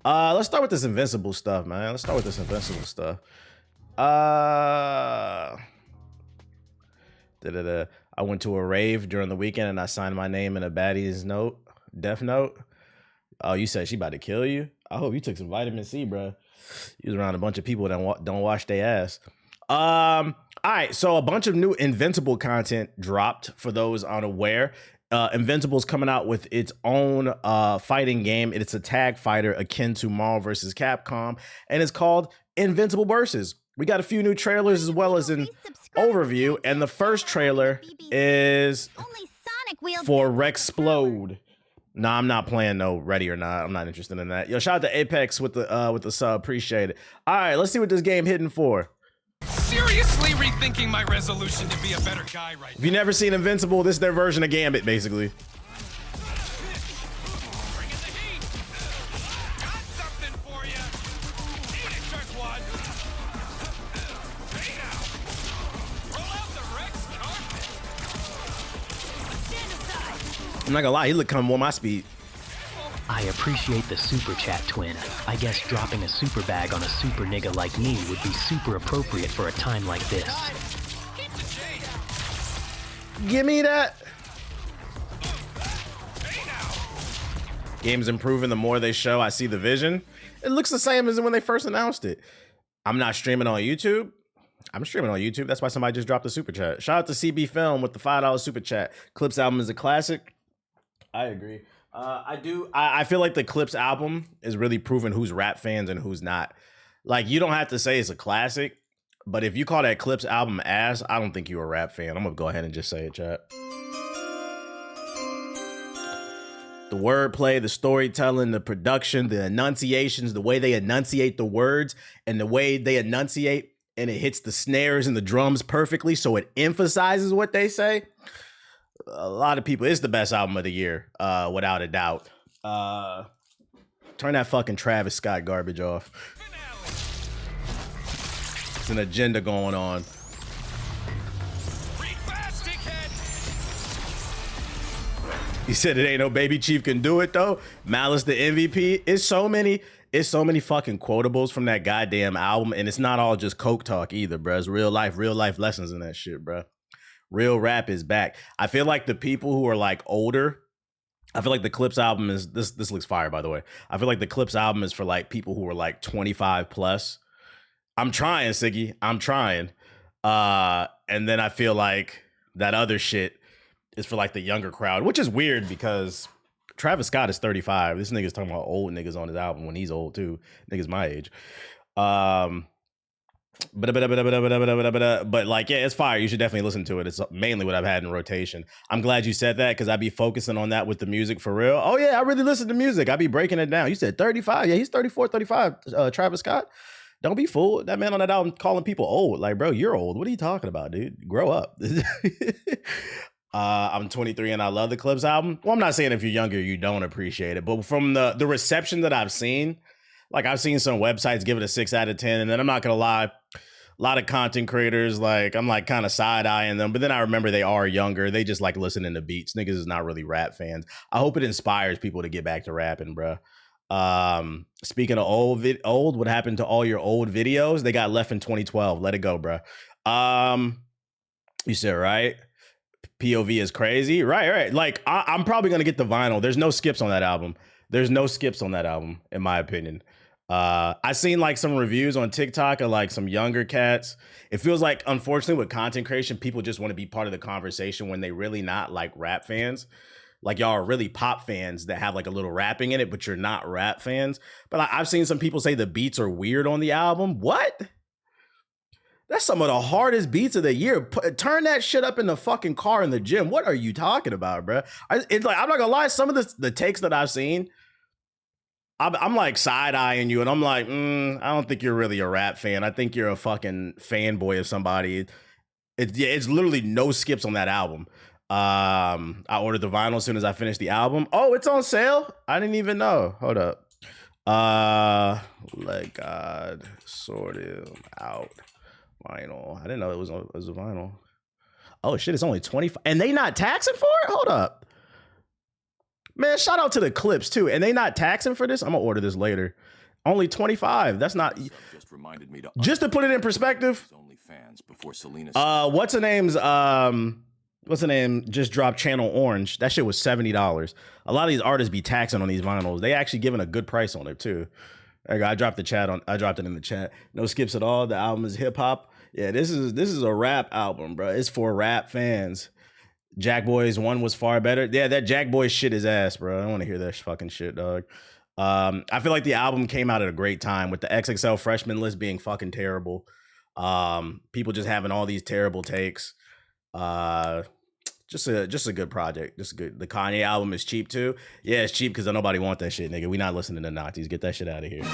Let's start with this Invincible stuff, man. Let's start with this Invincible stuff. I went to a rave during the weekend and I signed my name in a baddie's note, death note. Oh, you said she about to kill you? I hope you took some vitamin C, bro. You was around a bunch of people that don't wash their ass. All right, so a bunch of new Invincible content dropped for those unaware. Invincible's coming out with its own fighting game. It's a tag fighter akin to Marvel vs. Capcom, and it's called Invincible Versus. We got a few new trailers as well as an overview, and the first trailer is for Rexplode. Nah, I'm not playing no Ready or Not. I'm not interested in that. Yo, shout out to Apex with the sub. Appreciate it. All right, let's see what this game hitting for. Seriously rethinking my resolution to be a better guy right now. If you've never seen Invincible, this is their version of Gambit, basically. Bring in the heat. Got something for you. Eat it, jerkwad. Hey now. Roll out the Rex carpet. Stand aside. I'm not gonna lie, he look kind of more my speed. I appreciate the super chat, twin. I guess dropping a super bag on a super nigga like me would be super appropriate for a time like this. Keep the change. Give me that. Hey now. Game's improving the more they show. I see the vision. It looks the same as when they first announced it. I'm not streaming on YouTube. I'm streaming on YouTube. That's why somebody just dropped a super chat. Shout out to CB Film with the $5 super chat. Clipse album is a classic. I agree. I feel like the Clipse album is really proving who's rap fans and who's not. Like, you don't have to say it's a classic, but if you call that Clipse album ass, I don't think you're a rap fan. I'm gonna go ahead and just say it, chat. The wordplay, the storytelling, the production, the enunciations, the way they enunciate the words, and the way they enunciate, and it hits the snares and the drums perfectly, so it emphasizes what they say. A lot of people, it's the best album of the year, without a doubt. Turn that fucking Travis Scott garbage off. It's an agenda going on. He said it ain't no baby chief can do it though. Malice the MVP. It's so many fucking quotables from that goddamn album, and it's not all just coke talk either, bro. It's real life lessons in that shit, bro. Real rap is back. I feel like the people who are like older, I feel like the Clipse album is this looks fire, by the way. I feel like the Clipse album is for like people who are like 25 plus. I'm trying, Siggy. I'm trying. And then I feel like that other shit is for like the younger crowd, which is weird because Travis Scott is 35. This nigga's talking about old niggas on his album when he's old too. Niggas my age. But like, yeah, it's fire. You should definitely listen to it. It's mainly what I've had in rotation. I'm glad you said that because I'd be focusing on that with the music for real. Oh yeah, I really listen to music. I'd be breaking it down. You said 35. Yeah, he's 34, 35. Travis Scott. Don't be fooled. That man on that album calling people old. Like, bro, you're old. What are you talking about, dude? Grow up. I'm 23 and I love the Clipse album. Well, I'm not saying if you're younger, you don't appreciate it. But from the reception that I've seen, like I've seen some websites give it a 6 out of 10. And then I'm not going to lie, a lot of content creators, like I'm like kind of side-eyeing them. But then I remember they are younger. They just like listening to beats. Niggas is not really rap fans. I hope it inspires people to get back to rapping, bro. Speaking of old, what happened to all your old videos? They got left in 2012. Let it go, bro. You said, right? POV is crazy. Right. Like I'm probably going to get the vinyl. There's no skips on that album. There's no skips on that album, in my opinion. I seen like some reviews on TikTok of like some younger cats. It feels like, unfortunately, with content creation, people just want to be part of the conversation when they really not like rap fans. Like y'all are really pop fans that have like a little rapping in it, but you're not rap fans. But I've seen some people say the beats are weird on the album. What? That's some of the hardest beats of the year. Turn that shit up in the fucking car in the gym. What are you talking about, bro? It's like, I'm not gonna lie, some of the takes that I've seen, I'm like side-eyeing you, and I'm like, I don't think you're really a rap fan. I think you're a fucking fanboy of somebody. It's literally no skips on that album. I ordered the vinyl as soon as I finished the album. Oh, it's on sale? I didn't even know. Hold up. Let God sort it out. Vinyl. I didn't know it was a vinyl. Oh shit, it's only 25. And they not taxing for it? Hold up. Man, shout out to the Clipse too. And they not taxing for this? I'm gonna order this later. Only 25. That's not Just reminded me just to put it in perspective. only fans before Selena. What's the name just dropped Channel Orange. That shit was $70. A lot of these artists be taxing on these vinyls. They actually giving a good price on it too. There you go. I dropped it in the chat. No skips at all. The album is hip hop. Yeah, this is a rap album, bro. It's for rap fans. Jack Boys 1 was far better. Yeah, that Jack Boys shit is ass, bro. I don't want to hear that fucking shit, dog. I feel like the album came out at a great time with the XXL freshman list being fucking terrible. People just having all these terrible takes. Just a good project. Just good. The Kanye album is cheap too. Yeah, it's cheap because nobody want that shit, nigga. We not listening to Nazis. Get that shit out of here.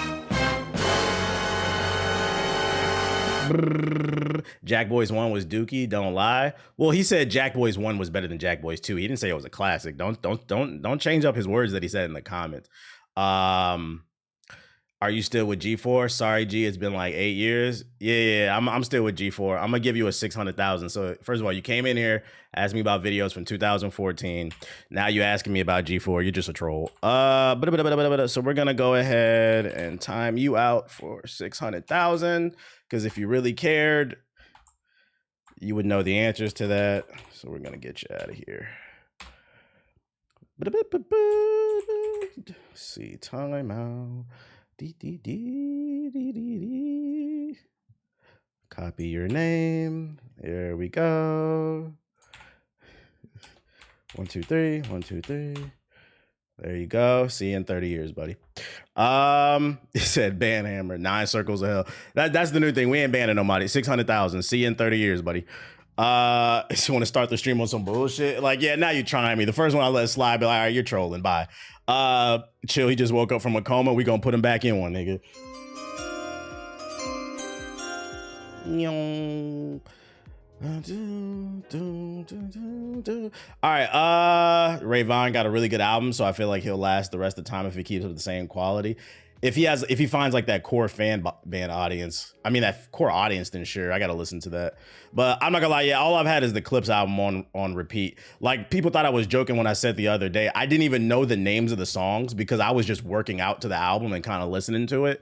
Jack Boys 1 was dookie, don't lie. Well, he said Jack Boys 1 was better than Jack Boys 2. He didn't say it was a classic. Don't change up his words that he said in the comments. Are you still with G4? Sorry, G, it's been like 8 years. Yeah, I'm still with G4. I'm gonna give you a 600,000. So first of all, you came in here, asked me about videos from 2014. Now you asking me about G4. You're just a troll. So we're gonna go ahead and time you out for 600,000. Because if you really cared, you would know the answers to that. So we're gonna get you out of here. See, time out. Copy your name. There we go. 1, 2, 3. 1, 2, 3. There you go. See you in 30 years, buddy. It said ban hammer, 9 circles of hell. That's the new thing. We ain't banning nobody. 600,000. See you in 30 years, buddy. Just want to start the stream on some bullshit. Like, yeah, now you're trying me. The first one I let slide, be like, all right, you're trolling. Bye. Chill. He just woke up from a coma. We gonna put him back in one, nigga. All right, Ray Vaughn got a really good album, so I feel like he'll last the rest of the time if he keeps up the same quality. If he finds like that core band audience, I mean that core audience, then sure, I gotta listen to that. But I'm not gonna lie, yeah, all I've had is the Clipse album on repeat. Like, people thought I was joking when I said the other day I didn't even know the names of the songs because I was just working out to the album and kind of listening to it,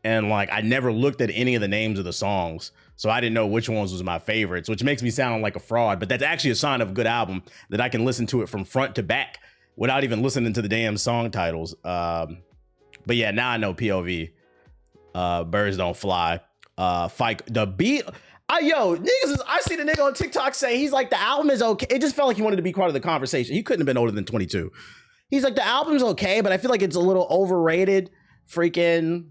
and like I never looked at any of the names of the songs. So I didn't know which ones was my favorites, which makes me sound like a fraud, but that's actually a sign of a good album that I can listen to it from front to back without even listening to the damn song titles. But yeah, now I know POV. Birds don't fly. Fight the beat. Niggas, I see the nigga on TikTok say he's like, the album is okay. It just felt like he wanted to be part of the conversation. He couldn't have been older than 22. He's like, the album's okay, but I feel like it's a little overrated. Freaking.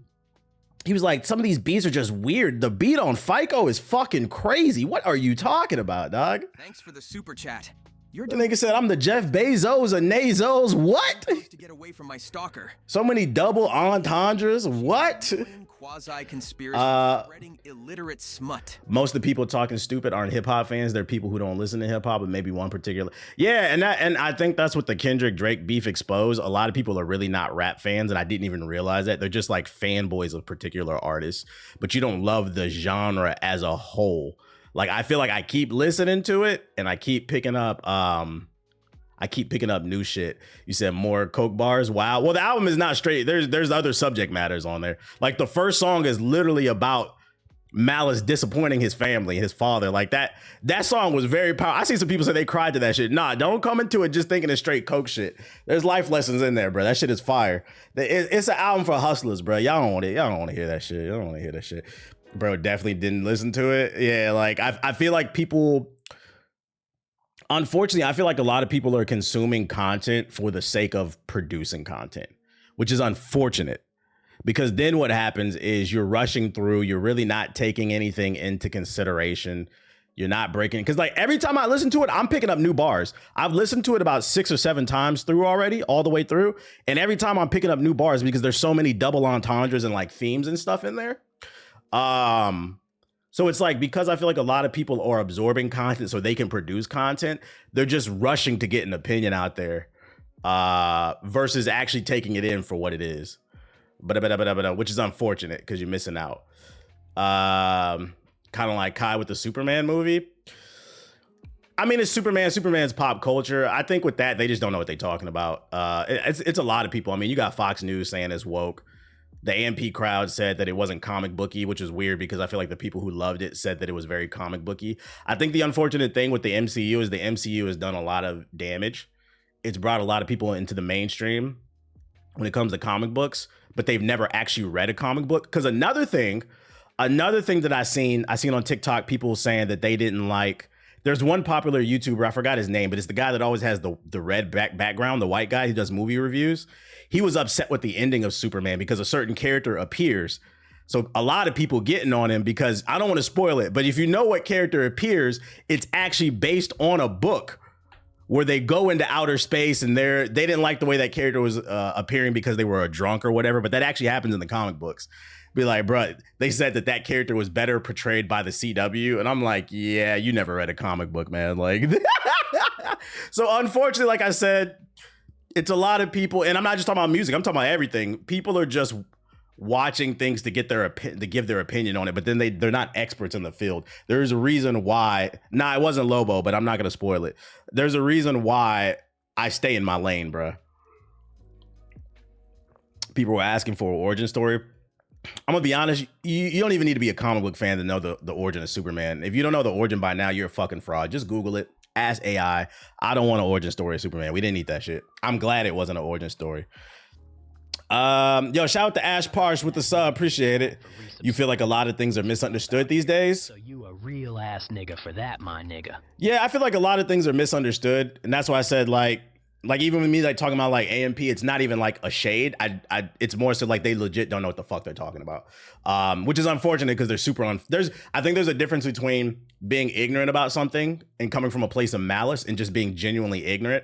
He was like, some of these beats are just weird. The beat on FICO is fucking crazy. What are you talking about, dog? Thanks for the super chat. The nigga said, I'm the Jeff Bezos of Nazos. What? To get away from my stalker. So many double entendres. What? Quasi-conspiracy spreading illiterate smut. Most of the people talking stupid aren't hip-hop fans. They're people who don't listen to hip-hop, but maybe one particular. Yeah, and I think that's what the Kendrick Drake beef exposed. A lot of people are really not rap fans, and I didn't even realize that. They're just like fanboys of particular artists, but you don't love the genre as a whole. Like, I feel like I keep listening to it and I keep picking up new shit. You said more Coke bars. Wow. Well, the album is not straight. There's other subject matters on there. Like, the first song is literally about Malice disappointing his family, his father. Like, that song was very powerful. I see some people say they cried to that shit. Nah, don't come into it just thinking it's straight Coke shit. There's life lessons in there, bro. That shit is fire. It's an album for hustlers, bro. Y'all don't want it. Y'all don't want to hear that shit. Y'all don't want to hear that shit. Bro, definitely didn't listen to it. Yeah, like, I feel like people, unfortunately, I feel like a lot of people are consuming content for the sake of producing content, which is unfortunate, because then what happens is you're rushing through, you're really not taking anything into consideration. You're not breaking, because like every time I listen to it, I'm picking up new bars. I've listened to it about 6 or 7 times through already, all the way through. And every time I'm picking up new bars because there's so many double entendres and like themes and stuff in there. So it's like, because I feel like a lot of people are absorbing content so they can produce content, they're just rushing to get an opinion out there, versus actually taking it in for what it is. Which is unfortunate because you're missing out. Kind of like Kai with the Superman movie. I mean, it's Superman. Superman's pop culture. I think with that, they just don't know what they're talking about. It's a lot of people. I mean, you got Fox News saying it's woke. The AMP crowd said that it wasn't comic booky, which is weird because I feel like the people who loved it said that it was very comic booky. I think the unfortunate thing with the MCU is the MCU has done a lot of damage. It's brought a lot of people into the mainstream when it comes to comic books, but they've never actually read a comic book. Because another thing that I seen on TikTok, people saying that they didn't like. There's one popular YouTuber, I forgot his name, but it's the guy that always has the red background, the white guy who does movie reviews. He was upset with the ending of Superman because a certain character appears. So a lot of people getting on him because I don't want to spoil it, but if you know what character appears, it's actually based on a book where they go into outer space and they didn't like the way that character was appearing because they were a drunk or whatever, but that actually happens in the comic books. Be like, bro, they said that character was better portrayed by the CW. And I'm like, yeah, you never read a comic book, man. Like, so unfortunately, like I said, it's a lot of people, and I'm not just talking about music, I'm talking about everything. People are just watching things to get to give their opinion on it, but then they're not experts in the field. There's a reason why. Nah, it wasn't Lobo, but I'm not gonna spoil it. There's a reason why I stay in my lane, bro. People were asking for an origin story. I'm gonna be honest, you don't even need to be a comic book fan to know the origin of Superman. If you don't know the origin by now, you're a fucking fraud. Just Google it. Ask AI. I don't want an origin story of Superman. We didn't need that shit. I'm glad it wasn't an origin story. Yo, shout out to Ash Parsh with the sub. Appreciate it. You feel like a lot of things are misunderstood these days? So you a real ass nigga for that, my nigga. Yeah, I feel like a lot of things are misunderstood, and that's why I said like even with me like talking about like AMP, it's not even like a shade. It's more so like they legit don't know what the fuck they're talking about, which is unfortunate because they're super I think there's a difference between being ignorant about something and coming from a place of malice and just being genuinely ignorant.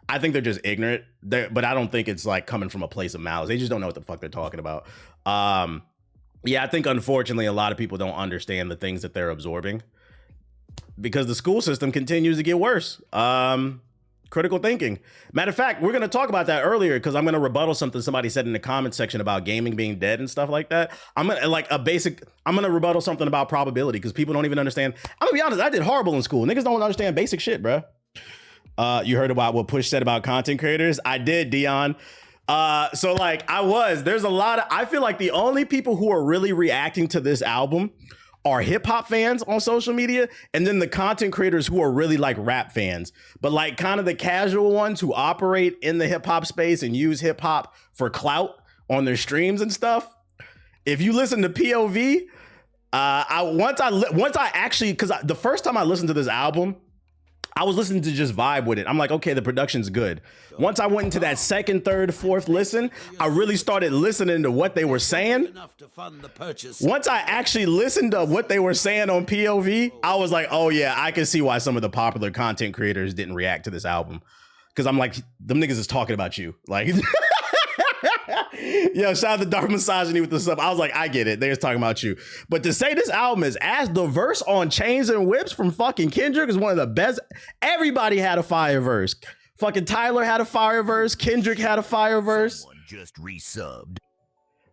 I think they're just ignorant, but I don't think it's like coming from a place of malice. They just don't know what the fuck they're talking about. Yeah, I think unfortunately a lot of people don't understand the things that they're absorbing because the school system continues to get worse. Critical thinking. Matter of fact, we're going to talk about that earlier because I'm going to rebuttal something somebody said in the comment section about gaming being dead and stuff like that. I'm going to rebuttal something about probability because people don't even understand. I'm going to be honest, I did horrible in school. Niggas don't understand basic shit, bro. You heard about what Push said about content creators? I did, Dion. So like I feel like the only people who are really reacting to this album are hip hop fans on social media, and then the content creators who are really like rap fans, but like kind of the casual ones who operate in the hip hop space and use hip hop for clout on their streams and stuff. If you listen to POV, because the first time I listened to this album, I was listening to just vibe with it. I'm like, okay, the production's good. Once I went into that second, third, fourth listen, I really started listening to what they were saying. Once I actually listened to what they were saying on POV, I was like, oh yeah, I can see why some of the popular content creators didn't react to this album. Because I'm like, them niggas is talking about you. Like, yo, shout out to Dark Misogyny with the sub. I was like, I get it. They're just talking about you. But to say this album is as diverse on Chains and Whips from fucking Kendrick is one of the best. Everybody had a fire verse. Fucking Tyler had a fire verse. Kendrick had a fire verse. Someone just resubbed.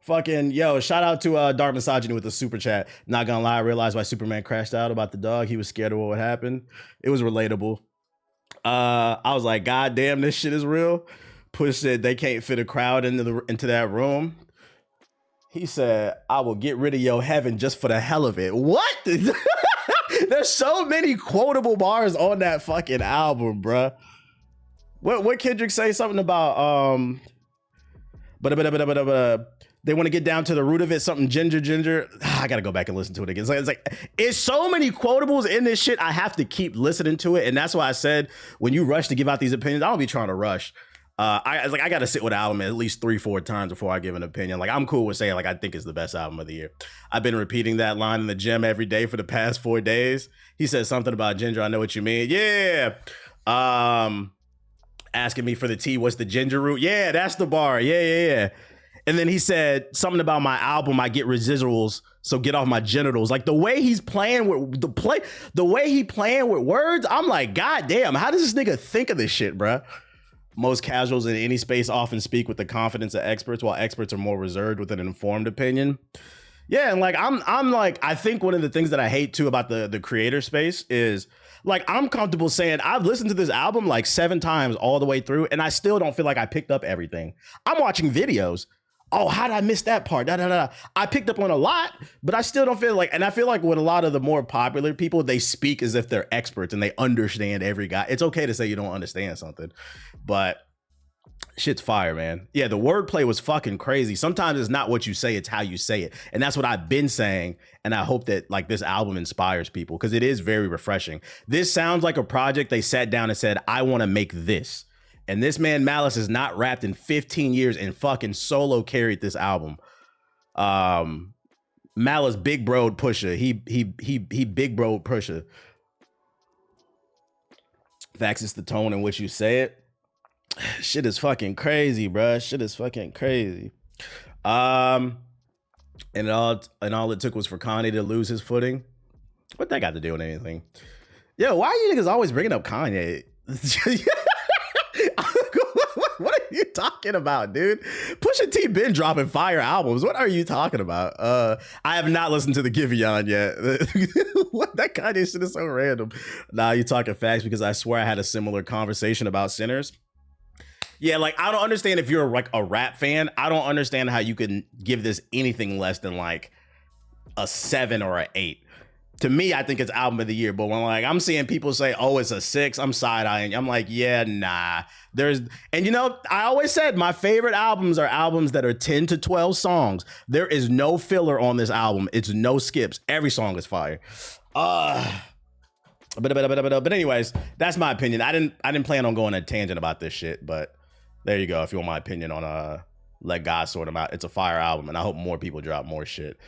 Fucking, yo, shout out to Dark Misogyny with the super chat. Not gonna lie, I realized why Superman crashed out about the dog. He was scared of what would happen. It was relatable. I was like, God damn, this shit is real. Push said they can't fit a crowd into that room. He said, I will get rid of your heaven just for the hell of it. What? There's so many quotable bars on that fucking album, bruh. What Kendrick say? Something about they want to get down to the root of it. Something ginger. I gotta go back and listen to it again. It's so many quotables in this shit. I have to keep listening to it, and that's why I said when you rush to give out these opinions, I don't be trying to rush. I got to sit with the album at least 3-4 times before I give an opinion. Like, I'm cool with saying like I think it's the best album of the year. I've been repeating that line in the gym every day for the past 4 days. He said something about ginger. I know what you mean. Yeah. Asking me for the tea. What's the ginger root? Yeah, that's the bar. Yeah. And then he said something about my album. I get residuals, so get off my genitals. Like the way he's playing with the way he playing with words. I'm like, God damn, how does this nigga think of this shit, bruh? Most casuals in any space often speak with the confidence of experts, while experts are more reserved with an informed opinion. Yeah, and like I'm like, I think one of the things that I hate too about the creator space is Like, I'm comfortable saying I've listened to this album like 7 times all the way through, and I still don't feel like I picked up everything. I'm watching videos. Oh, how did I miss that part? I picked up on a lot, but I still don't feel like, and I feel like with a lot of the more popular people, they speak as if they're experts and they understand every guy. It's okay to say you don't understand something, but shit's fire, man. Yeah, the wordplay was fucking crazy. Sometimes it's not what you say, it's how you say it. And that's what I've been saying. And I hope that like this album inspires people because it is very refreshing. This sounds like a project they sat down and said, I want to make this. And this man Malice has not rapped in 15 years and fucking solo carried this album. Malice big broed Pusha. He big broed Pusha. Facts, it's the tone in which you say it. Shit is fucking crazy, bruh. Shit is fucking crazy. And all it took was for Kanye to lose his footing. What that got to do with anything? Yo, why are you niggas always bringing up Kanye? What are you talking about, dude? Pusha T been dropping fire albums. What are you talking about? I have not listened to the Giveon yet. What, that Kanye shit is so random. Nah, you talking facts because I swear I had a similar conversation about Sinners. Yeah, like I don't understand if you're like a rap fan. I don't understand how you can give this anything less than like a 7 or an 8. To me, I think it's album of the year. But when like I'm seeing people say, "Oh, it's a 6," I'm side-eyeing. I'm like, yeah, nah. And you know, I always said my favorite albums are albums that are 10 to 12 songs. There is no filler on this album. It's no skips. Every song is fire. But anyways, that's my opinion. I didn't plan on going a tangent about this shit, but there you go. If you want my opinion on Let God Sort 'Em Out, it's a fire album, and I hope more people drop more shit.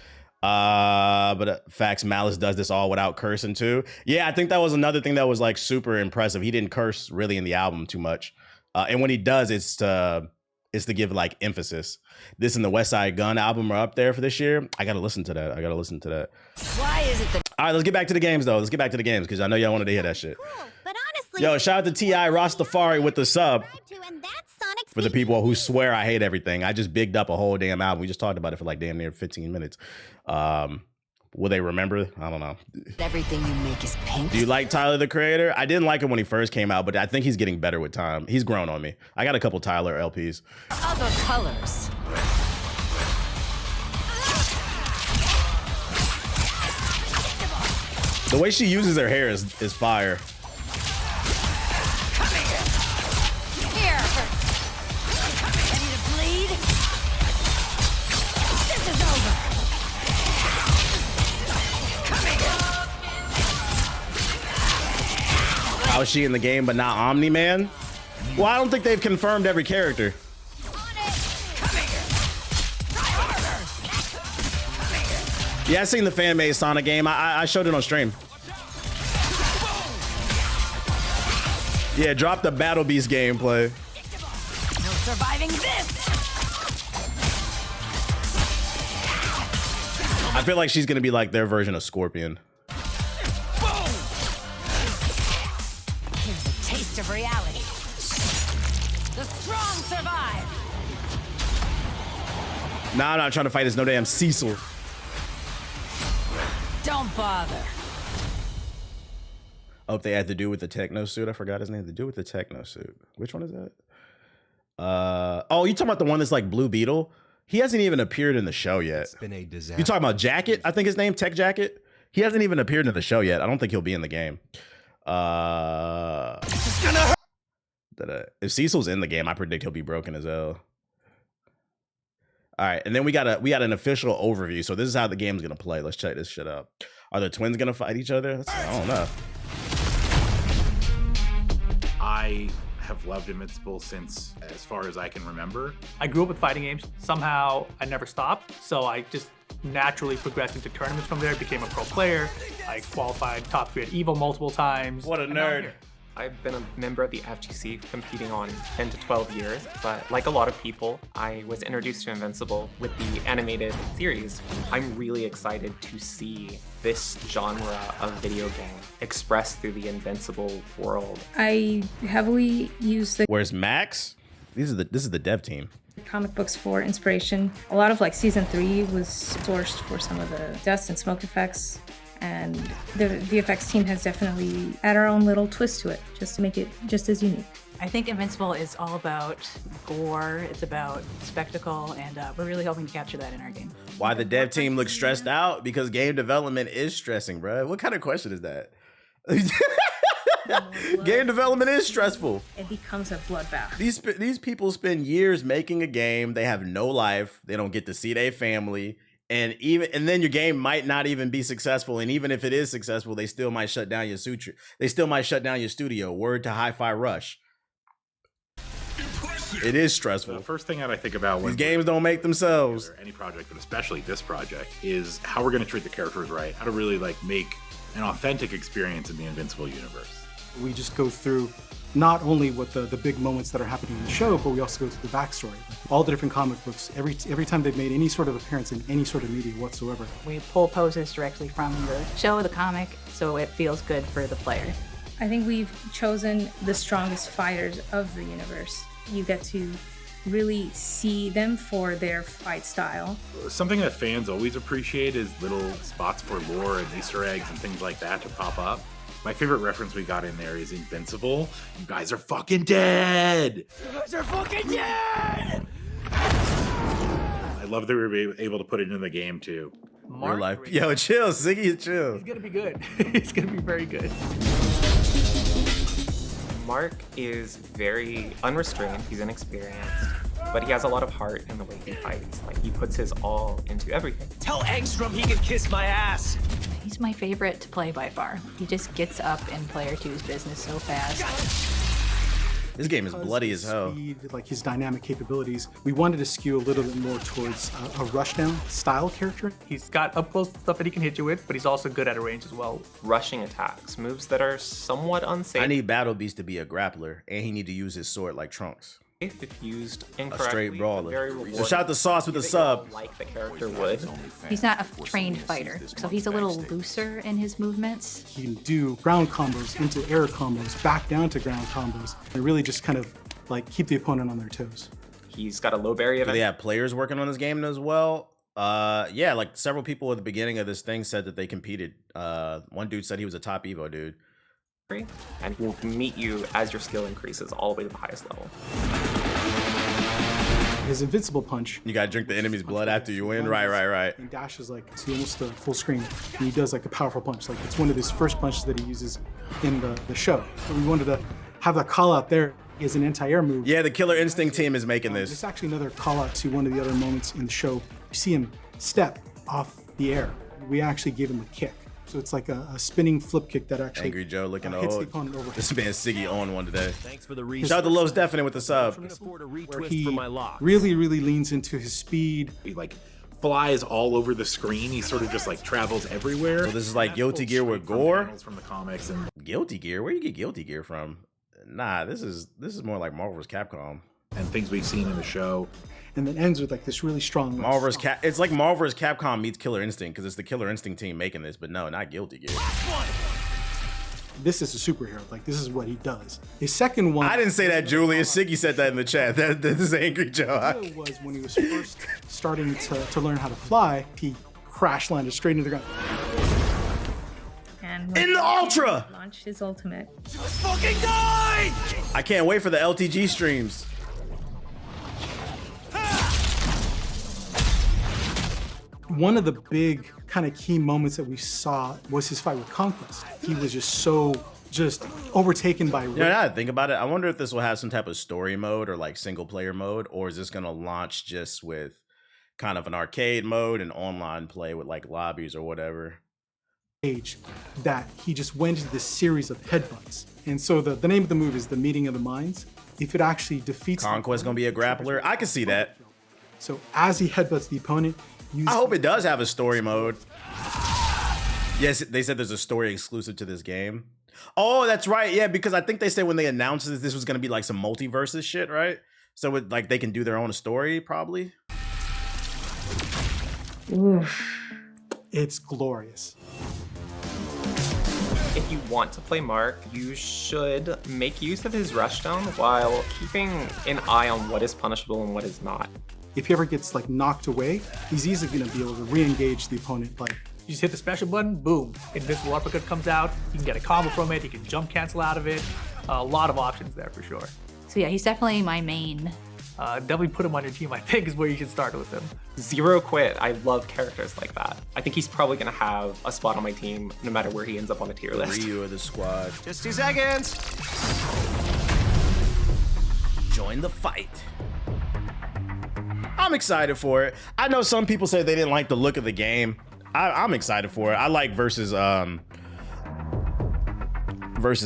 Facts, Malice does this all without cursing too. Yeah, I think that was another thing that was like super impressive. He didn't curse really in the album too much, and when he does, it's to give like emphasis. This and the West Side Gun album are up there for this year. I gotta listen to that. Why is it that? All right, let's get back to the games though. Let's get back to the games because I know y'all wanted to hear that shit. Cool, but honestly, Yo, shout out to T.I. Rastafari with the sub. For the people who swear I hate everything, I just bigged up a whole damn album. We just talked about it for like damn near 15 minutes. Will they remember? I don't know. Everything you make is pink. Do you like Tyler, the Creator? I didn't like him when he first came out, but I think he's getting better with time. He's grown on me. I got a couple Tyler LPs. Other colors. The way she uses her hair is fire. How is she in the game but not Omni-Man? Well, I don't think they've confirmed every character. Yeah, I seen the fan-made Sonic game. I showed it on stream. Yeah, drop the Battle Beast gameplay. No surviving this. I feel like she's gonna be like their version of Scorpion. Here's a taste of reality. The strong survive. Nah, I'm not trying to fight. It's no damn Cecil. Don't bother. Oh, they had to do with the techno suit. I forgot his name. To do with the techno suit. Which one is that? Oh, you talking about the one that's like Blue Beetle? He hasn't even appeared in the show yet. It's been a disaster. You talking about Jacket? I think his name, Tech Jacket. He hasn't even appeared in the show yet. I don't think he'll be in the game. If Cecil's in the game, I predict he'll be broken as hell. All right, and then we got an official overview. So this is how the game's gonna play. Let's check this shit out. Are the twins gonna fight each other? I don't know. I have loved Invincible since as far as I can remember. I grew up with fighting games. Somehow I never stopped, so I just naturally progressed into tournaments from there, became a pro player. I qualified top 3 at EVO multiple times. What a nerd. I've been a member of the FGC competing on 10 to 12 years, but like a lot of people, I was introduced to Invincible with the animated series. I'm really excited to see this genre of video game expressed through the Invincible world. I heavily use the Where's Max? This is the dev team. Comic books for inspiration. A lot of like season 3 was sourced for some of the dust and smoke effects. and the VFX team has definitely added our own little twist to it, just to make it just as unique. I think Invincible is all about gore, it's about spectacle, and we're really hoping to capture that in our game. Why the dev team looks stressed out? Because game development is stressing, bro. What kind of question is that? Game development is stressful. It becomes a bloodbath. These people spend years making a game. They have no life. They don't get to see their family. And then your game might not even be successful. And even if it is successful, they still might shut down your suture. They still might shut down your studio. Word to Hi-Fi Rush. It is stressful. The first thing that I think about when these games don't make themselves. Any project, but especially this project, is how we're going to treat the characters right. How to really like make an authentic experience in the Invincible universe. We just go through not only what the big moments that are happening in the show, but we also go through the backstory. All the different comic books, every time they've made any sort of appearance in any sort of media whatsoever. We pull poses directly from the show, the comic, so it feels good for the player. I think we've chosen the strongest fighters of the universe. You get to really see them for their fight style. Something that fans always appreciate is little spots for lore and Easter eggs and things like that to pop up. My favorite reference we got in there is Invincible. You guys are fucking dead! You guys are fucking dead! I love that we were able to put it in the game too. Real life. Yo, chill, Ziggy, chill. He's gonna be good. He's gonna be very good. Mark is very unrestrained, he's inexperienced, but he has a lot of heart in the way he fights. Like, he puts his all into everything. Tell Angstrom he can kiss my ass! He's my favorite to play by far. He just gets up in player 2's business so fast. This game is bloody as hell. Speed, like his dynamic capabilities, we wanted to skew a little bit more towards a rushdown style character. He's got up close stuff that he can hit you with, but he's also good at a range as well. Rushing attacks, moves that are somewhat unsafe. I need Battle Beast to be a grappler, and he need to use his sword like Trunks. If used A incorrectly, straight brawler. very So rewarding. shout the sauce with the sub. Like the character would. He's not a trained fighter, so he's a little looser in his movements. He can do ground combos into air combos, back down to ground combos, and really just kind of like keep the opponent on their toes. He's got a low barrier. Do they have players working on this game as well? Yeah, like several people at the beginning of this thing said that they competed. One dude said he was a top Evo dude. And he will meet you as your skill increases all the way to the highest level. His invincible punch. You gotta drink the enemy's blood after you win. Right. He dashes like to almost a full screen, and he does like a powerful punch. Like it's one of his first punches that he uses in the show. So we wanted to have that call out there as an anti-air move. Yeah, the Killer Instinct team is making this. It's actually another call out to one of the other moments in the show. You see him step off the air. We actually gave him a kick. So it's like a spinning flip kick that actually Angry Joe looking hits the old. opponent over. This man Siggy on one today. Thanks for the Shout out to Los Definite with the sub. Where he really leans into his speed. He like flies all over the screen. He sort of just like travels everywhere. So this is like Guilty Gear with gore? From the comics and Guilty Gear? Where you get Guilty Gear from? Nah, this is more like Marvel vs. Capcom. And things we've seen in the show. And then ends with like this really strong. Marvel vs. It's like Marvel vs. Capcom meets Killer Instinct because it's the Killer Instinct team making this, but no, not Guilty Gear. This is a superhero. Like this is what he does. His second one. I didn't say that, Julius. Siggy said that in the chat. This is Angry Joe. Was when he was first starting to learn how to fly. He crash landed straight into the ground. And in the Ultra! Launched his ultimate. Just fucking die! I can't wait for the LTG streams. One of the big kind of key moments that we saw was his fight with Conquest. He was just overtaken by rage. Yeah, now that I think about it, I wonder if this will have some type of story mode or like single player mode, or is this gonna launch just with kind of an arcade mode and online play with like lobbies or whatever? That he just went into this series of headbutts. And so the name of the move is The Meeting of the Minds. If it actually defeats Conquest gonna be a grappler. I can see that. So as he headbutts the opponent, I hope it does have a story mode. Yes, they said there's a story exclusive to this game. Oh, that's right. Yeah, because I think they said when they announced this was gonna be like some multiverses shit, right? So it, like they can do their own story, probably. Oof. It's glorious. If you want to play Mark, you should make use of his rushdown while keeping an eye on what is punishable and what is not. If he ever gets like knocked away, he's easily going to be able to re-engage the opponent like You just hit the special button, boom, Invincible Uppercut comes out. You can get a combo from it. You can jump cancel out of it. A lot of options there for sure. So yeah, he's definitely my main. Definitely put him on your team, I think, is where you should start with him. Zero quit. I love characters like that. I think he's probably going to have a spot on my team no matter where he ends up on the tier list. Ryu of the squad. Just 2 seconds. Join the fight. I'm excited for it. I know some people say they didn't like the look of the game. I'm excited for it. I like versus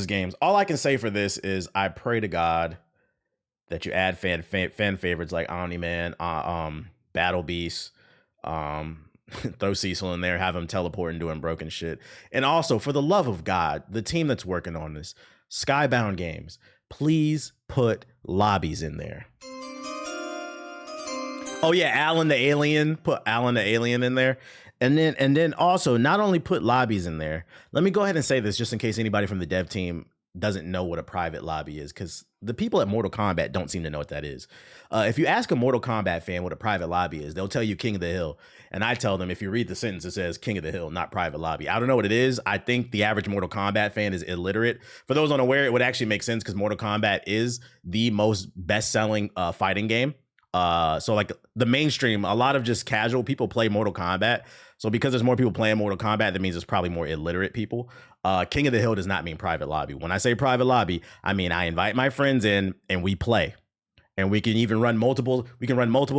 games. All I can say for this is I pray to God that you add fan favorites like Omni-Man, Battle Beast, throw Cecil in there, have him teleporting, doing broken shit. And also, for the love of God, the team that's working on this, Skybound Games, please put lobbies in there. Oh yeah, Alan the Alien, put Alan the Alien in there. And then also, not only put lobbies in there, let me go ahead and say this just in case anybody from the dev team doesn't know what a private lobby is, because the people at Mortal Kombat don't seem to know what that is. If you ask a Mortal Kombat fan what a private lobby is, they'll tell you King of the Hill. And I tell them, if you read the sentence, it says King of the Hill, not private lobby. I don't know what it is. I think the average Mortal Kombat fan is illiterate. For those unaware, it would actually make sense because Mortal Kombat is the most best-selling fighting game. So like the mainstream, a lot of just casual people play Mortal Kombat. So because there's more people playing Mortal Kombat, that means there's probably more illiterate people. King of the Hill does not mean private lobby. When I say private lobby, I mean I invite my friends in and we play. And we can even run multiple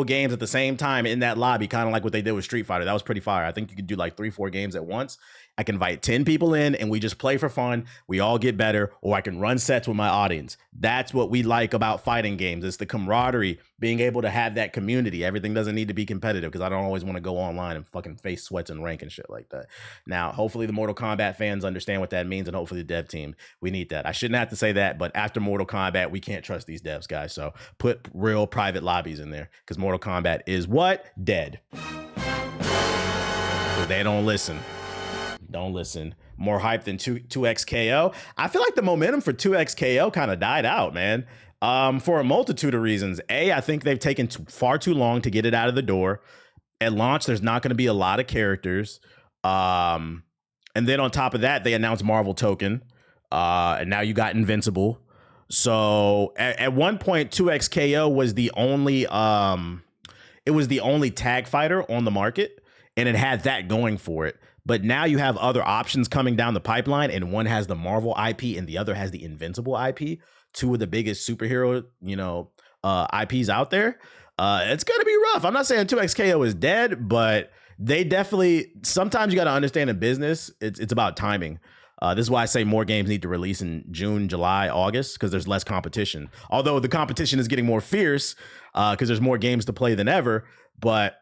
games at the same time in that lobby, kind of like what they did with Street Fighter. That was pretty fire. I think you could do like 3-4 games at once. I can invite 10 people in and we just play for fun. We all get better, or I can run sets with my audience. That's what we like about fighting games. It's the camaraderie, being able to have that community. Everything doesn't need to be competitive because I don't always want to go online and fucking face sweats and rank and shit like that. Now, hopefully the Mortal Kombat fans understand what that means, and hopefully the dev team, we need that. I shouldn't have to say that, but after Mortal Kombat, we can't trust these devs, guys. So put real private lobbies in there because Mortal Kombat is what? Dead. Because they don't listen. Don't listen. More hype than 2XKO. I feel like the momentum for 2XKO kind of died out, man. For a multitude of reasons. I think they've taken far too long to get it out of the door. At launch, there's not going to be a lot of characters. And then on top of that, they announced Marvel Token. And now you got Invincible. So at one point, 2XKO was the only tag fighter on the market, and it had that going for it. But now you have other options coming down the pipeline, and one has the Marvel IP and the other has the Invincible IP, two of the biggest superhero, IPs out there. It's going to be rough. I'm not saying 2XKO is dead, but they definitely, sometimes you got to understand in business, it's about timing. This is why I say more games need to release in June, July, August, because there's less competition. Although the competition is getting more fierce because there's more games to play than ever. But,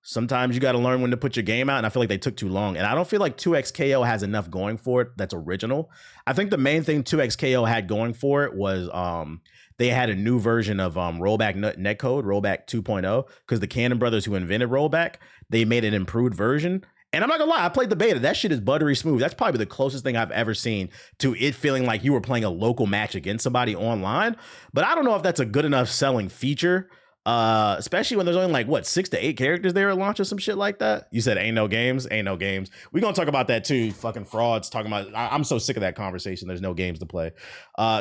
sometimes you got to learn when to put your game out, and I feel like they took too long. And I don't feel like 2XKO has enough going for it that's original. I think the main thing 2XKO had going for it was they had a new version of rollback netcode, rollback 2.0, because the Cannon brothers who invented rollback, they made an improved version. And I'm not gonna lie, I played the beta. That shit is buttery smooth. That's probably the closest thing I've ever seen to it feeling like you were playing a local match against somebody online. But I don't know if that's a good enough selling feature. Especially when there's only 6 to 8 characters there at launch or some shit like that. You said ain't no games. We're gonna talk about that too. Fucking frauds talking about, I'm so sick of that conversation. There's no games to play.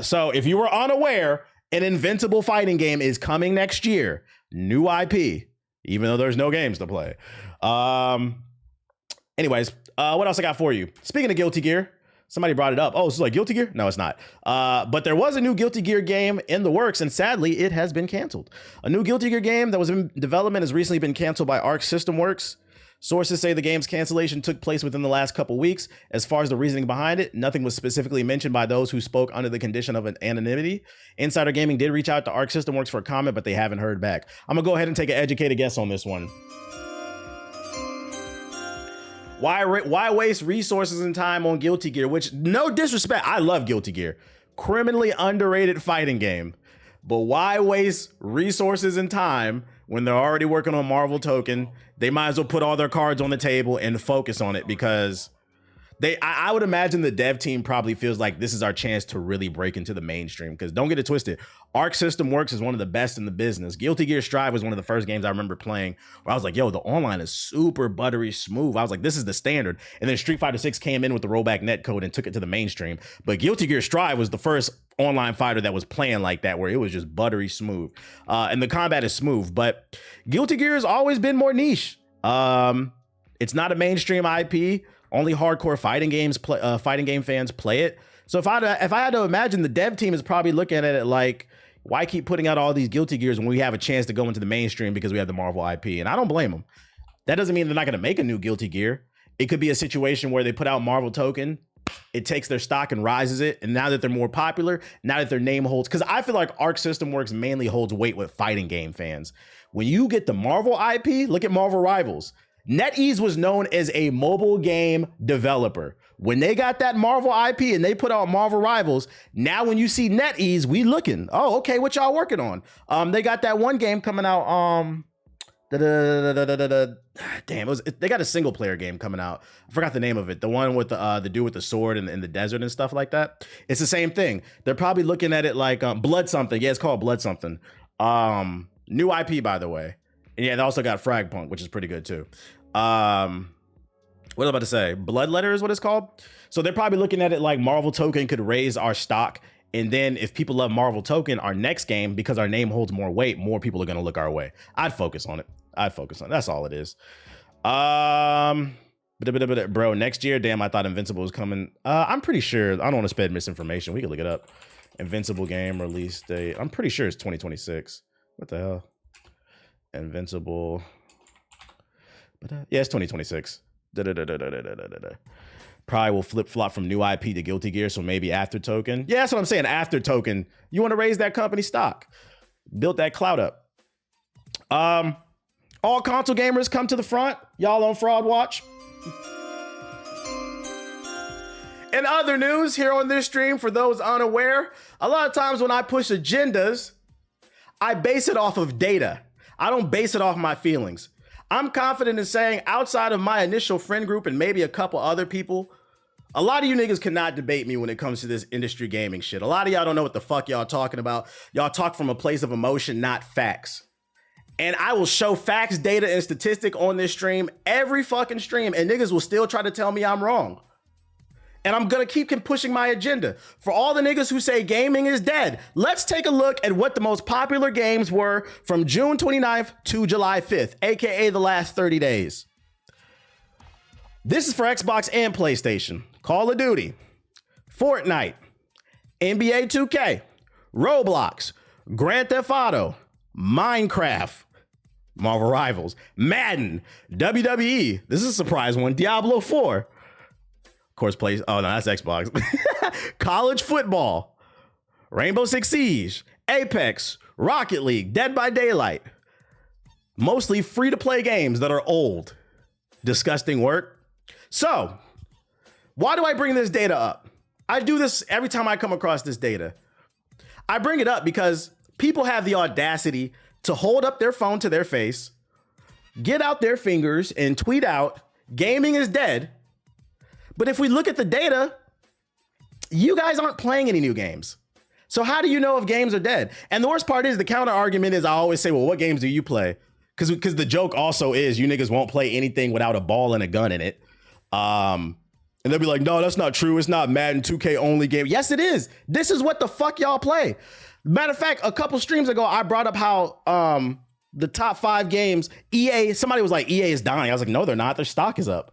So if you were unaware, an Invincible fighting game is coming next year. New IP, even though there's no games to play. Anyways, what else I got for you? Speaking of Guilty Gear, somebody brought it up. Oh, it's like Guilty Gear? No, it's not. But there was a new Guilty Gear game in the works, and sadly, it has been canceled. A new Guilty Gear game that was in development has recently been canceled by Arc System Works. Sources say the game's cancellation took place within the last couple weeks. As far as the reasoning behind it, nothing was specifically mentioned by those who spoke under the condition of an anonymity. Insider Gaming did reach out to Arc System Works for a comment, but they haven't heard back. I'm gonna go ahead and take an educated guess on this one. Why waste resources and time on Guilty Gear? Which, no disrespect, I love Guilty Gear. Criminally underrated fighting game. But why waste resources and time when they're already working on Marvel Token? They might as well put all their cards on the table and focus on it, because I would imagine the dev team probably feels like this is our chance to really break into the mainstream, because don't get it twisted. Arc System Works is one of the best in the business. Guilty Gear Strive was one of the first games I remember playing where I was like, yo, the online is super buttery smooth. I was like, this is the standard. And then Street Fighter 6 came in with the rollback netcode and took it to the mainstream. But Guilty Gear Strive was the first online fighter that was playing like that, where it was just buttery smooth. And the combat is smooth, but Guilty Gear has always been more niche. It's not a mainstream IP. Only hardcore fighting game fans play it. So if I had to imagine, the dev team is probably looking at it like, why keep putting out all these Guilty Gears when we have a chance to go into the mainstream because we have the Marvel IP? And I don't blame them. That doesn't mean they're not going to make a new Guilty Gear. It could be a situation where they put out Marvel Token, it takes their stock and rises it. And now that they're more popular, now that their name holds, because I feel like Arc System Works mainly holds weight with fighting game fans. When you get the Marvel IP, look at Marvel Rivals. NetEase was known as a mobile game developer. When they got that Marvel IP and they put out Marvel Rivals, now when you see NetEase, we looking, oh, okay, what y'all working on? They got that one game coming out, damn, they got a single player game coming out. I forgot the name of it. The one with the dude with the sword in the desert and stuff like that. It's the same thing. They're probably looking at it like Blood something. Yeah, it's called Blood something. New IP, by the way. And yeah, they also got Fragpunk, which is pretty good too. What was I about to say? Bloodletter is what it's called. So they're probably looking at it like Marvel Token could raise our stock. And then if people love Marvel Token, our next game, because our name holds more weight, more people are going to look our way. I'd focus on it. That's all it is. Bro, next year, damn, I thought Invincible was coming. I'm pretty sure. I don't want to spread misinformation. We can look it up. Invincible game release date. I'm pretty sure it's 2026. What the hell? Invincible. Yeah, it's 2026. Probably will flip-flop from new IP to Guilty Gear, so maybe after Token. Yeah, that's what I'm saying. After Token, you want to raise that company stock. Build that clout up. All console gamers come to the front. Y'all on Fraud Watch. In other news, here on this stream, for those unaware, a lot of times when I push agendas, I base it off of data. I don't base it off my feelings. I'm confident in saying, outside of my initial friend group and maybe a couple other people, a lot of you niggas cannot debate me when it comes to this industry gaming shit. A lot of y'all don't know what the fuck y'all talking about. Y'all talk from a place of emotion, not facts. And I will show facts, data, and statistic on this stream, every fucking stream, and niggas will still try to tell me I'm wrong. And I'm gonna keep pushing my agenda. For all the niggas who say gaming is dead, let's take a look at what the most popular games were from June 29th to July 5th, aka the last 30 days. This is for Xbox and PlayStation. Call of Duty, Fortnite, NBA 2K, Roblox, Grand Theft Auto, Minecraft, Marvel Rivals, Madden, WWE. This is a surprise one. Diablo 4. Of course, plays. Oh, no, that's Xbox. College football, Rainbow Six Siege, Apex, Rocket League, Dead by Daylight. Mostly free-to-play games that are old. Disgusting work. So, why do I bring this data up? I do this every time I come across this data. I bring it up because people have the audacity to hold up their phone to their face, get out their fingers, and tweet out, gaming is dead. But if we look at the data, you guys aren't playing any new games. So how do you know if games are dead? And the worst part is the counter argument is I always say, well, what games do you play? Because the joke also is you niggas won't play anything without a ball and a gun in it. And they'll be like, no, that's not true. It's not Madden 2K only game. Yes, it is. This is what the fuck y'all play. Matter of fact, a couple streams ago, I brought up how the top 5 games, EA, somebody was like, EA is dying. I was like, no, they're not. Their stock is up.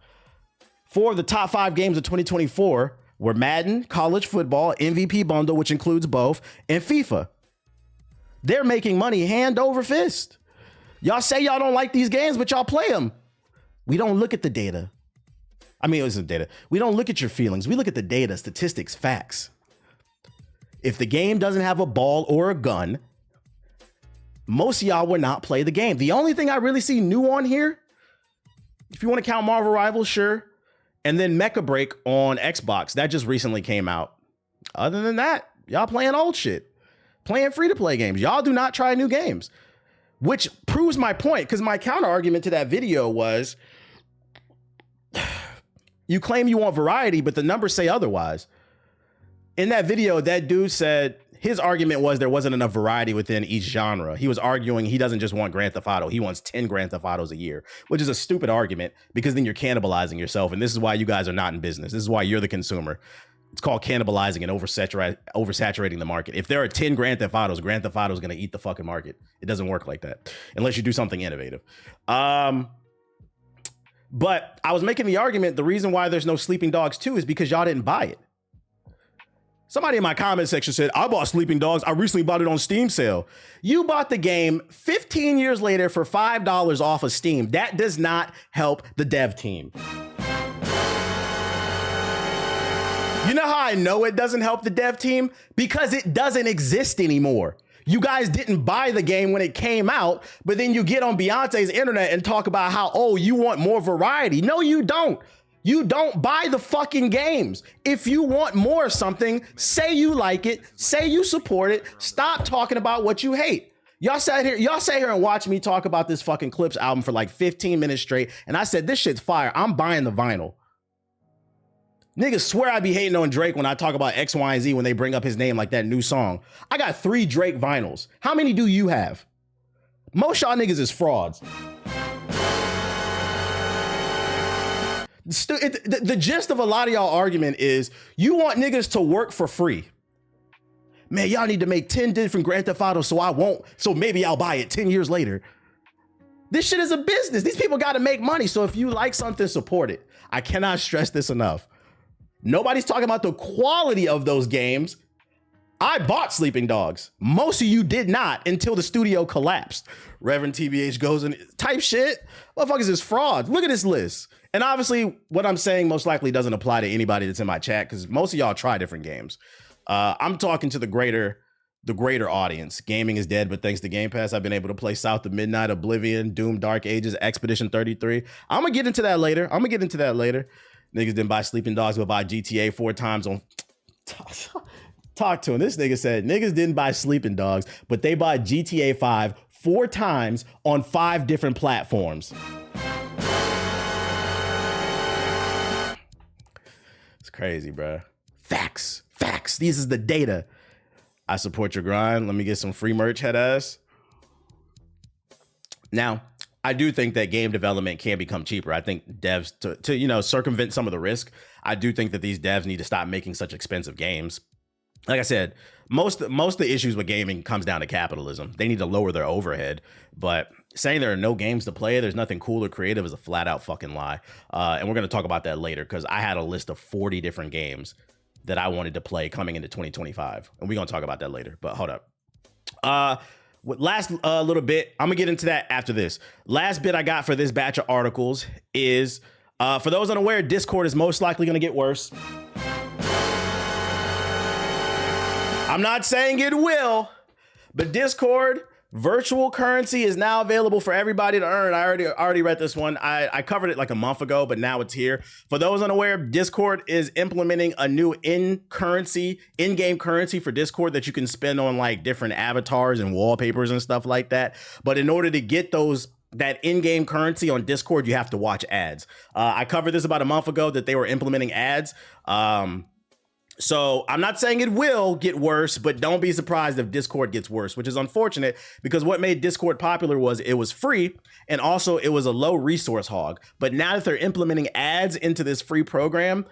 4 of the top 5 games of 2024 were Madden, College Football, MVP Bundle, which includes both, and FIFA. They're making money hand over fist. Y'all say y'all don't like these games, but y'all play them. We don't look at the data. I mean, it wasn't data. We don't look at your feelings. We look at the data, statistics, facts. If the game doesn't have a ball or a gun, most of y'all will not play the game. The only thing I really see new on here, if you want to count Marvel Rivals, sure. And then Mecha Break on Xbox. That just recently came out. Other than that, y'all playing old shit. Playing free-to-play games. Y'all do not try new games. Which proves my point, because my counter argument to that video was You claim you want variety, but the numbers say otherwise. In that video, that dude said his argument was there wasn't enough variety within each genre. He was arguing he doesn't just want Grand Theft Auto. He wants 10 Grand Theft Autos a year, which is a stupid argument because then you're cannibalizing yourself. And this is why you guys are not in business. This is why you're the consumer. It's called cannibalizing and oversaturating the market. If there are 10 Grand Theft Autos is going to eat the fucking market. It doesn't work like that unless you do something innovative. But I was making the argument, the reason why there's no Sleeping Dogs 2 is because y'all didn't buy it. Somebody in my comment section said, I bought Sleeping Dogs. I recently bought it on Steam sale. You bought the game 15 years later for $5 off of Steam. That does not help the dev team. You know how I know it doesn't help the dev team? Because it doesn't exist anymore. You guys didn't buy the game when it came out, but then you get on Beyonce's internet and talk about how, oh, you want more variety. No, you don't. You don't buy the fucking games. If you want more of something, say you like it, say you support it, stop talking about what you hate. Y'all sat here and watched me talk about this fucking Clipse album for like 15 minutes straight, and I said, this shit's fire. I'm buying the vinyl. Niggas swear I be hating on Drake when I talk about X, Y, and Z when they bring up his name like that new song. I got 3 Drake vinyls. How many do you have? Most y'all niggas is frauds. The gist of a lot of y'all argument is you want niggas to work for free. Man, y'all need to make 10 different Grand Theft Autos so maybe I'll buy it 10 years later. This shit is a business. These people got to make money. So if you like something, support it. I cannot stress this enough. Nobody's talking about the quality of those games. I bought Sleeping Dogs. Most of you did not until the studio collapsed. Reverend TBH goes and type shit. Motherfuckers is fraud. Look at this list. And obviously what I'm saying most likely doesn't apply to anybody that's in my chat because most of y'all try different games. I'm talking to the greater audience. Gaming is dead, but thanks to Game Pass, I've been able to play South of Midnight, Oblivion, Doom, Dark Ages, Expedition 33. I'm gonna get into that later. Niggas didn't buy Sleeping Dogs, but buy GTA 4 times on... Talk to him. This nigga said, niggas didn't buy Sleeping Dogs, but they bought GTA 5 4 times on 5 different platforms. It's crazy, bro. Facts. This is the data. I support your grind. Let me get some free merch, head ass. Now, I do think that game development can become cheaper. I think devs to circumvent some of the risk. I do think that these devs need to stop making such expensive games. Like I said, most of the issues with gaming comes down to capitalism. They need to lower their overhead. But saying there are no games to play, there's nothing cool or creative is a flat out fucking lie. And we're going to talk about that later because I had a list of 40 different games that I wanted to play coming into 2025. And we're going to talk about that later. But hold up. Last little bit, I'm gonna get into that after this. Last bit I got for this batch of articles is, for those unaware, Discord is most likely gonna get worse. I'm not saying it will, but Discord virtual currency is now available for everybody to earn. I already read this one. I covered it like a month ago, but now it's here. For those unaware, Discord is implementing a new in-game currency for Discord that you can spend on like different avatars and wallpapers and stuff like that. But in order to get that in-game currency on Discord, you have to watch ads. I covered this about a month ago that they were implementing ads. So I'm not saying it will get worse, but don't be surprised if Discord gets worse, which is unfortunate because what made Discord popular was it was free and also it was a low resource hog. But now that they're implementing ads into this free program,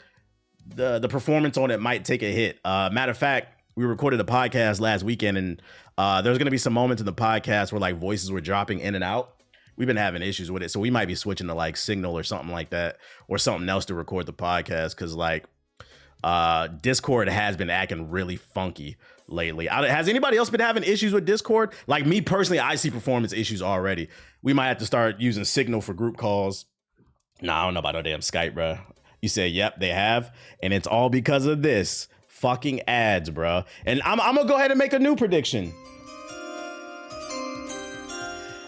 the performance on it might take a hit. Matter of fact, we recorded a podcast last weekend and there's going to be some moments in the podcast where like voices were dropping in and out. We've been having issues with it. So we might be switching to like Signal or something like that or something else to record the podcast because like Discord has been acting really funky lately. Has anybody else been having issues with Discord? Like me personally, I see performance issues already. We might have to start using Signal for group calls. Nah, I don't know about no damn Skype, bro. You say, yep, they have. And it's all because of this fucking ads, bro. And I'm gonna go ahead and make a new prediction.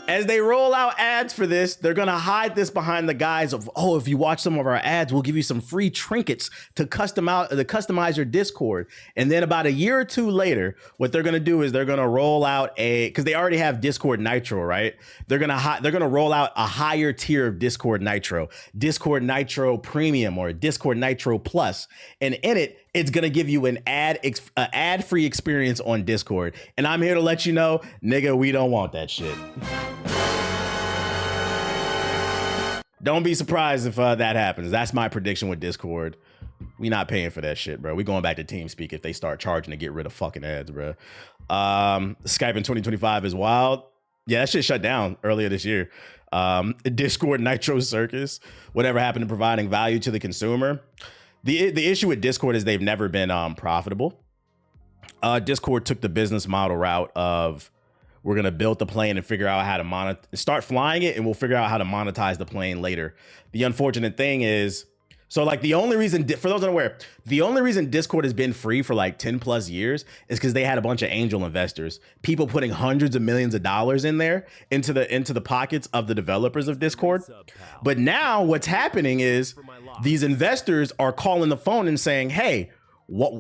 as they roll out ads for this, they're gonna hide this behind the guise of, oh, if you watch some of our ads, we'll give you some free trinkets to customize your Discord. And then about a year or two later, what they're gonna do is they're gonna roll out because they already have Discord Nitro, right? They're gonna roll out a higher tier of Discord Nitro Premium or Discord Nitro Plus, and in it, it's gonna give you an ad-free experience on Discord. And I'm here to let you know, nigga, we don't want that shit. Don't be surprised if that happens. That's my prediction with Discord. We not paying for that shit, bro. We going back to TeamSpeak if they start charging to get rid of fucking ads, bro. Skype in 2025 is wild. Yeah, that shit shut down earlier this year. Discord Nitro Circus. Whatever happened to providing value to the consumer? The issue with Discord is they've never been profitable. Discord took the business model route of, we're going to build the plane and figure out how to start flying it, and we'll figure out how to monetize the plane later. The unfortunate thing is, so like the only reason, for those unaware, the only reason Discord has been free for like 10 plus years is because they had a bunch of angel investors, people putting hundreds of millions of dollars in there into the pockets of the developers of Discord. But now what's happening is these investors are calling the phone and saying, hey,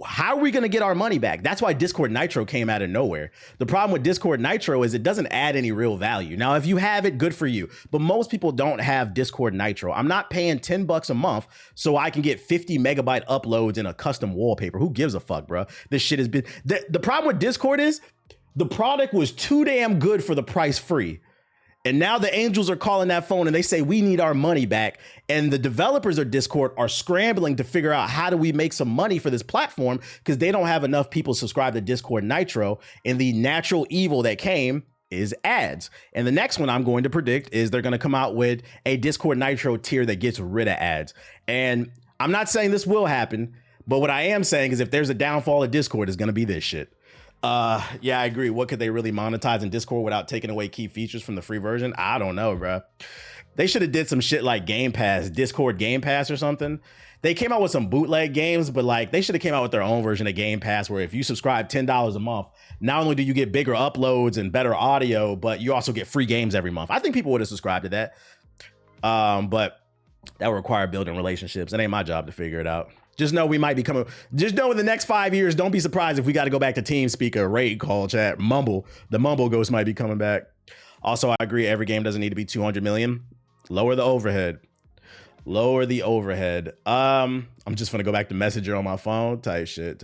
how are we going to get our money back? That's why Discord Nitro came out of nowhere. The problem with Discord Nitro is it doesn't add any real value. Now, if you have it, good for you. But most people don't have Discord Nitro. I'm not paying $10 a month so I can get 50 megabyte uploads in a custom wallpaper. Who gives a fuck, bro? This shit has been... The problem with Discord is the product was too damn good for the price free. And now the angels are calling that phone and they say, we need our money back. And the developers of Discord are scrambling to figure out, how do we make some money for this platform? Because they don't have enough people subscribed to Discord Nitro. And the natural evil that came is ads. And the next one I'm going to predict is they're going to come out with a Discord Nitro tier that gets rid of ads. And I'm not saying this will happen, but what I am saying is if there's a downfall of Discord, it's going to be this shit. Yeah, I agree. What could they really monetize in Discord without taking away key features from the free version? I don't know, bro. They should have did some shit like Game Pass, Discord Game Pass or something. They came out with some bootleg games, but like they should have came out with their own version of Game Pass where if you subscribe $10 a month, not only do you get bigger uploads and better audio, but you also get free games every month. I think people would have subscribed to that. But that would require building relationships. It ain't my job to figure it out. Just know we might be coming. Just know in the next 5 years, don't be surprised if we got to go back to TeamSpeak or raid call chat. Mumble. The Mumble ghost might be coming back. Also, I agree. Every game doesn't need to be 200 million. Lower the overhead. Lower the overhead. I'm just going to go back to Messenger on my phone. Type shit.